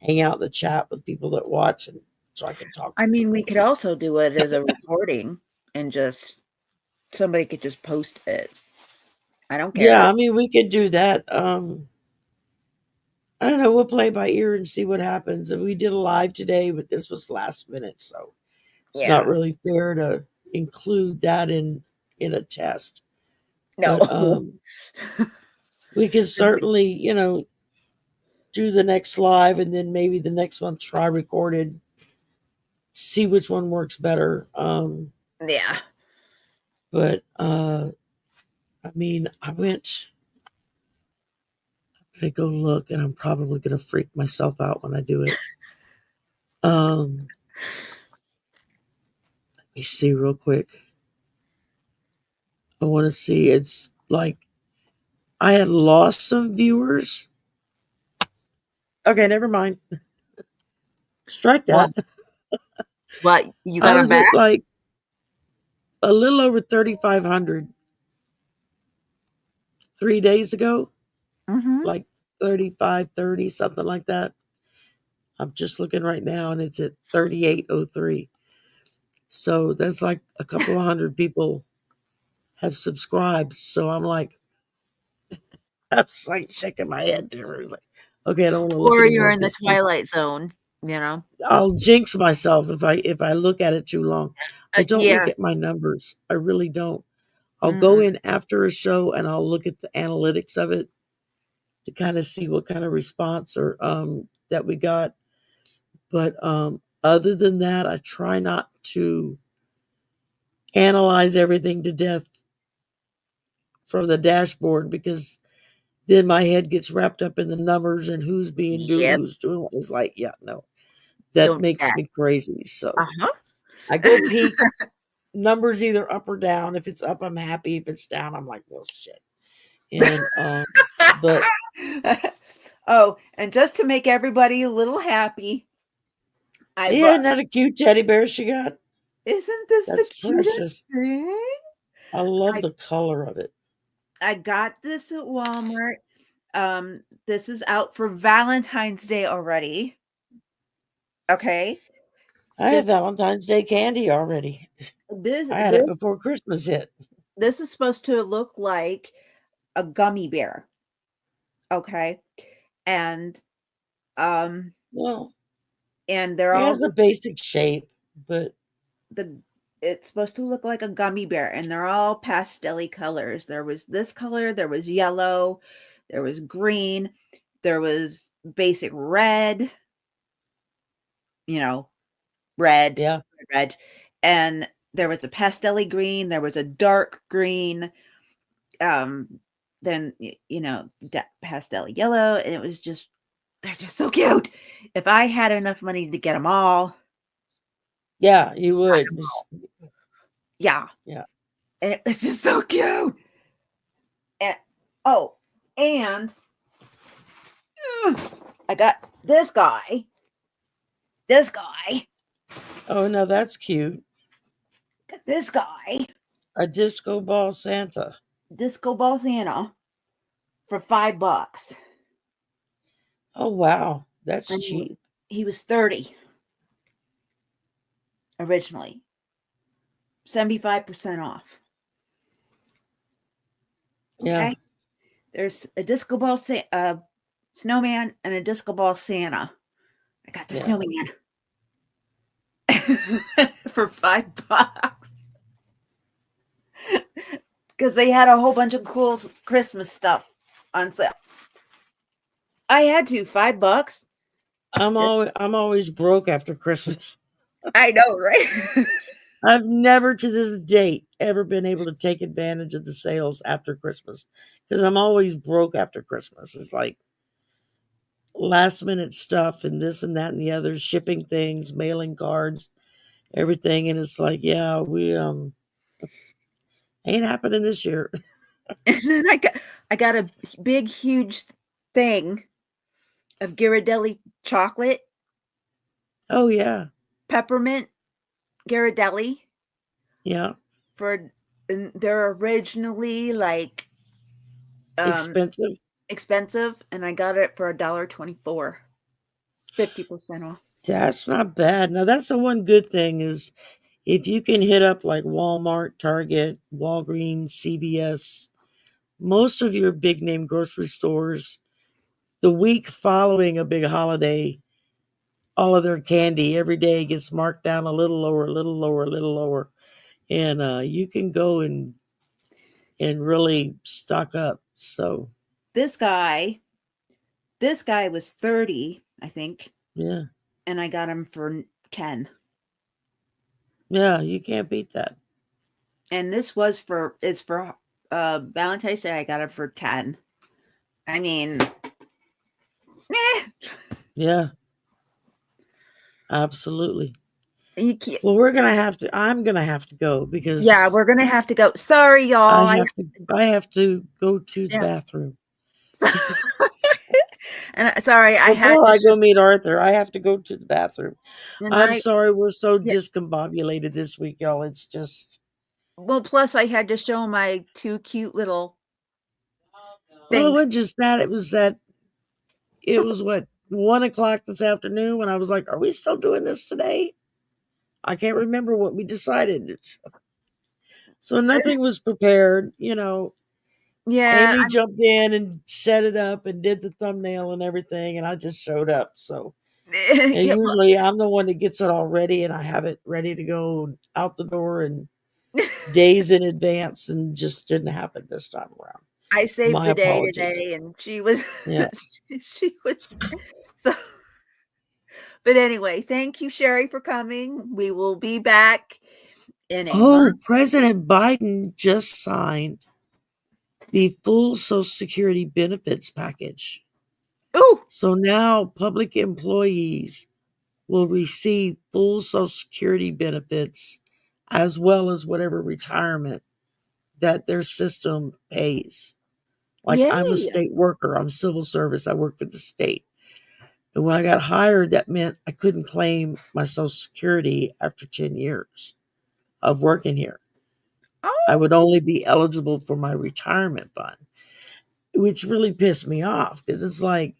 hang out in the chat with people that watch, and so I can talk I to mean, we people. could also do it as a recording and just somebody could just post it. I don't Yeah, care. I mean, we could do that. I don't know. We'll play by ear and see what happens. And we did a live today, but this was last minute, so it's not Yeah. really fair to include that in a test. No. But we can certainly, do the next live, and then maybe the next one try recorded, see which one works better. Yeah. But I mean, I'm gonna go look, and I'm probably gonna freak myself out when I do it. Let me see real quick. I want to see. It's like I had lost some viewers. Okay, never mind. Strike What? that. What? You got I them was back? at like a little over 3,500 3 days ago, Mm-hmm. like 35, 30, something like that. I'm just looking right now, and it's at 3803. So that's like a couple of hundred people have subscribed. So I'm like, I was like shaking my head there. I was like, okay, I don't want to look Or you're anymore in the because twilight zone, you know? I'll jinx myself if I look at it too long. I don't look Yeah. at my numbers. I really don't. I'll go Mm-mm. in after a show and I'll look at the analytics of it to kind of see what kind of response or that we got. But other than that, I try not to analyze everything to death from the dashboard because then my head gets wrapped up in the numbers and who's being due, Yep. who's doing what. It's like, yeah, no, that Don't do makes that. me crazy. So Uh-huh. I go peek numbers either up or down. If it's up, I'm happy. If it's down, I'm like, well, shit. And but Oh, and just to make everybody a little happy, I yeah, bought isn't that a cute teddy bear she got? isn't this the That's cutest precious. thing? I love I the color of it. I got this at Walmart. This is out for Valentine's Day already. Okay. I This have Valentine's Day candy already. this I had it this before Christmas hit. this is supposed to look like a gummy bear. Okay. And um Well, and they're it all has a basic shape, but the it's supposed to look like a gummy bear and they're all pastel colors. There was this color, there was yellow, there was green, there was basic red, you know, red, yeah, red, and there was a pastel green, there was a dark green, um, then pastel yellow, and it was just they're just so cute. If I had enough money to get them all, Yeah, you Got would. 'em all. Yeah, Yeah. and it's just so cute. And oh, and I got this guy. This guy. Oh, no, that's cute. Got this guy. A disco ball Santa. Disco Ball Santa for $5. Oh, wow. That's And cheap. he was 30 originally. 75% off. Yeah. Okay. There's a snowman and a disco ball Santa. I got the Yeah. snowman for $5 because they had a whole bunch of cool Christmas stuff on sale. I had to $5. This I'm always broke after Christmas. I know, right? I've never to this date ever been able to take advantage of the sales after Christmas because I'm always broke after Christmas. It's like last minute stuff and this and that and the other, shipping things, mailing cards, everything. And it's like, yeah, we ain't happening this year. And then I got a big huge thing of Ghirardelli chocolate, Oh yeah. peppermint Ghirardelli Yeah. for and they're originally like um Expensive. expensive, and I got it for $1.24, 50% off. That's not bad. Now that's the one good thing is if you can hit up like Walmart, Target, Walgreens, CVS, most of your big name grocery stores, the week following a big holiday, all of their candy every day gets marked down a little lower, a little lower, a little lower. And you can go and really stock up. So This guy, this guy was 30, I think, yeah. and I got him for 10. Yeah, you can't beat that. And this was for it's for Valentine's Day. I got it for 10. I mean, eh, Yeah, absolutely. you can't. Well, I'm gonna have to go Yeah, because we're gonna have to go. Sorry, y'all. I have to go to the Yeah. bathroom. And sorry, I had Before to. I go meet Arthur, I have to go to the bathroom. And I'm I sorry we're so yeah. discombobulated this week, y'all. It's just Well, plus I had to show my two cute little well, it things. wasn't just that, it was what, 1 o'clock this afternoon when I was like, are we still doing this today? I can't remember what we decided. So nothing was prepared, Yeah, Amy jumped in and set it up and did the thumbnail and everything, and I just showed up. So, and yeah, usually I'm the one that gets it all ready and I have it ready to go out the door and days in advance, and just didn't happen this time around. I saved My the day apologies. today, and she was Yeah. she was so. But anyway, thank you, Sherry, for coming. We will be back in a Oh, month. President Biden just signed the full Social Security benefits package. Ooh, So now public employees will receive full Social Security benefits as well as whatever retirement that their system pays. Like I'm a yay! state worker, I'm civil service, I work for the state. And when I got hired, that meant I couldn't claim my Social Security after 10 years of working here. I Oh, would only be eligible for my retirement fund, which really pissed me off because it's like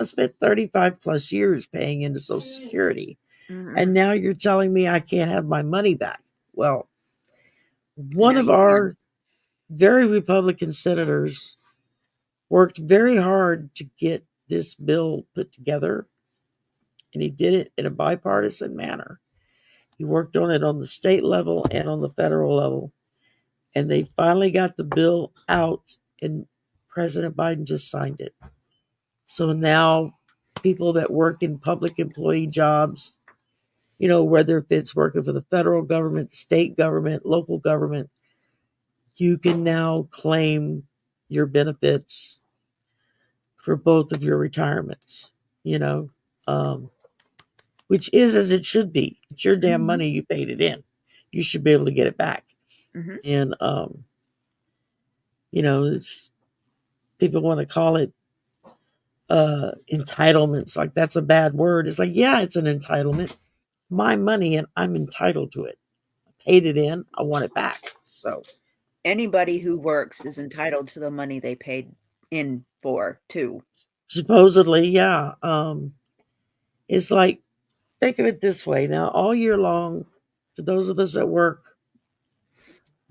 I spent 35 plus years paying into Social Security. And mm-mm. now you're telling me I can't have my money back. Well, one No, of you can. our very Republican senators worked very hard to get this bill put together, and he did it in a bipartisan manner. He worked on it on the state level and on the federal level, and they finally got the bill out, and President Biden just signed it. So now people that work in public employee jobs, whether if it's working for the federal government, state government, local government, you can now claim your benefits for both of your retirements, you know. Um, which is as it should be. It's your damn Mhm. money. You paid it in. You should be able to get it back. Mhm. And it's people want to call it entitlements. Like that's a bad word. It's like, yeah, it's an entitlement. My money, and I'm entitled to it. I paid it in. I want it back. So Anybody who works is entitled to the money they paid in for too. supposedly, yeah. It's like, think of it this way. Now, all year long, for those of us that work,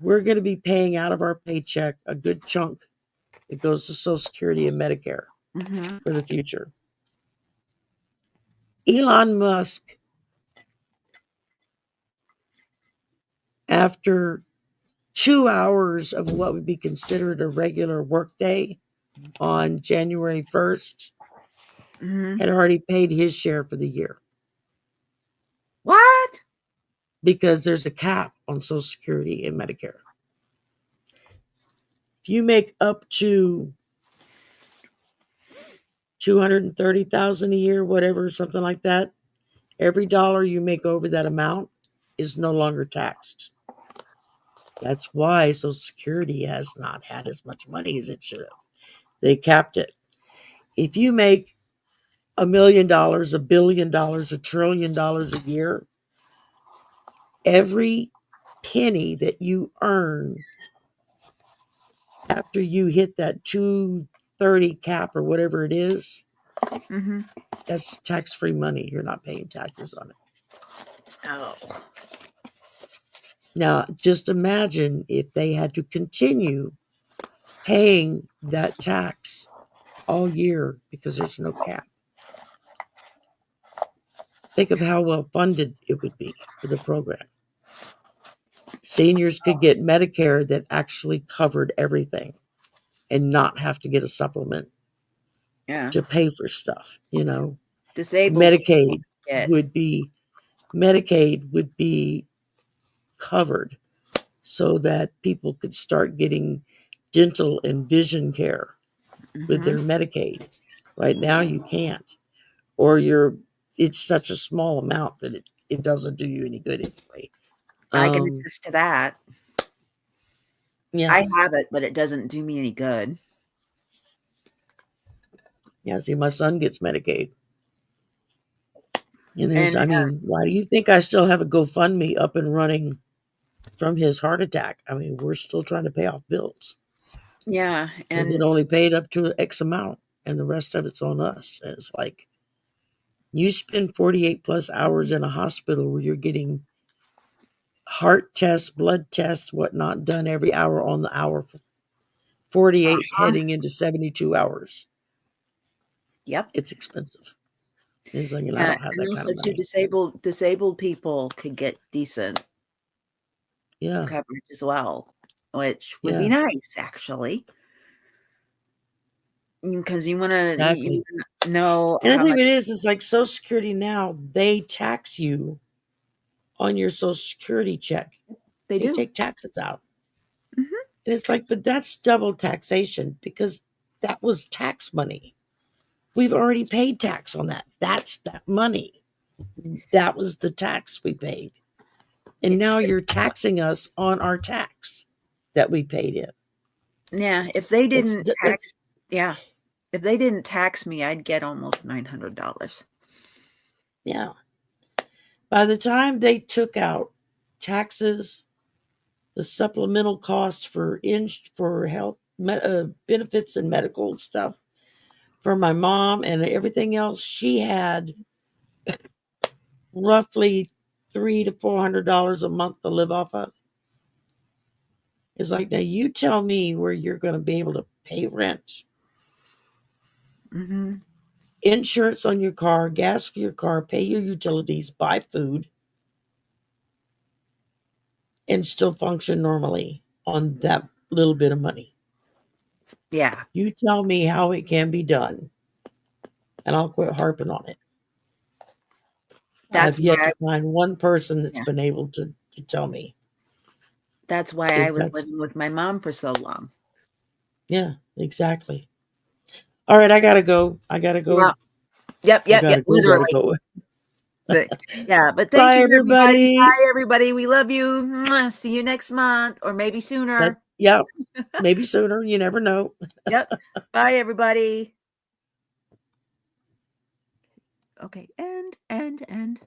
we're going to be paying out of our paycheck a good chunk that goes to Social Security and Medicare Mhm. for the future. Elon Musk, after 2 hours of what would be considered a regular workday on January 1st, Mhm. had already paid his share for the year What? because there's a cap on Social Security and Medicare. If you make up to 230,000 a year, whatever, something like that, every dollar you make over that amount is no longer taxed. That's why Social Security has not had as much money as it should have. They capped it. If you make $1 million, $1 billion, $1 trillion a year, every penny that you earn after you hit that 230 cap or whatever it is, Mhm. that's tax free money. You're not paying taxes on it. Oh. Now, just imagine if they had to continue paying that tax all year because there's no cap. Think of how well funded it would be for the program. Seniors could get Medicare that actually covered everything and not have to get a supplement Yeah. to pay for stuff, you know. Disabled people Medicaid get. would be Medicaid would be covered so that people could start getting dental and vision care with Mhm. their Medicaid. Right now you can't. Or it's such a small amount that it doesn't do you any good anyway. I can Um attest to that. yeah. I have it, but it doesn't do me any good. Yeah, see my son gets Medicaid. And And why do you think I still have a GoFundMe up and running from his heart attack? I mean, we're still trying to pay off bills yeah, because it and only paid up to X amount and the rest of it's on us. And it's like you spend 48 plus hours in a hospital where you're getting heart tests, blood tests, whatnot done every hour on the hour, 48 uh-huh. heading into 72 hours. Yep. It's expensive. It's like, and I Yeah, don't have and that kind also of too, money. disabled people could get decent Yeah, coverage as well, which would be yeah, nice actually, because you exactly. wanna know And the how thing of much it is, it's like Social Security now, they tax you on your Social Security check. they They do. take taxes out. Mhm. And it's like, but that's double taxation because that was tax money. We've already paid tax on that. That's that money. That was the tax we paid. And now you're taxing us on our tax that we paid in. Yeah, if they That's didn't that's tax yeah, if they didn't tax me, I'd get almost $900. yeah. By the time they took out taxes, the supplemental costs for health benefits and medical stuff for my mom and everything else, she had roughly $300 to $400 a month to live off of. It's like, now you tell me where you're going to be able to pay rent, Mhm. insurance on your car, gas for your car, pay your utilities, buy food, and still function normally on that little bit of money. Yeah, You tell me how it can be done, and I'll quit harping on it. that's I've why yet I to find one person that's yeah, been able to tell me that's why I if was that's, living with my mom for so long. yeah, exactly. All right, I gotta go. I gotta Yeah. go. Yep, I yep, yep, gotta go. Gotta literally. go. But yeah, but thank Bye, you, everybody. everybody. Bye, everybody. We love you. Mwah. See you next month or maybe That sooner. yeah, maybe sooner. You never know. Yep. Bye, everybody. Okay. End.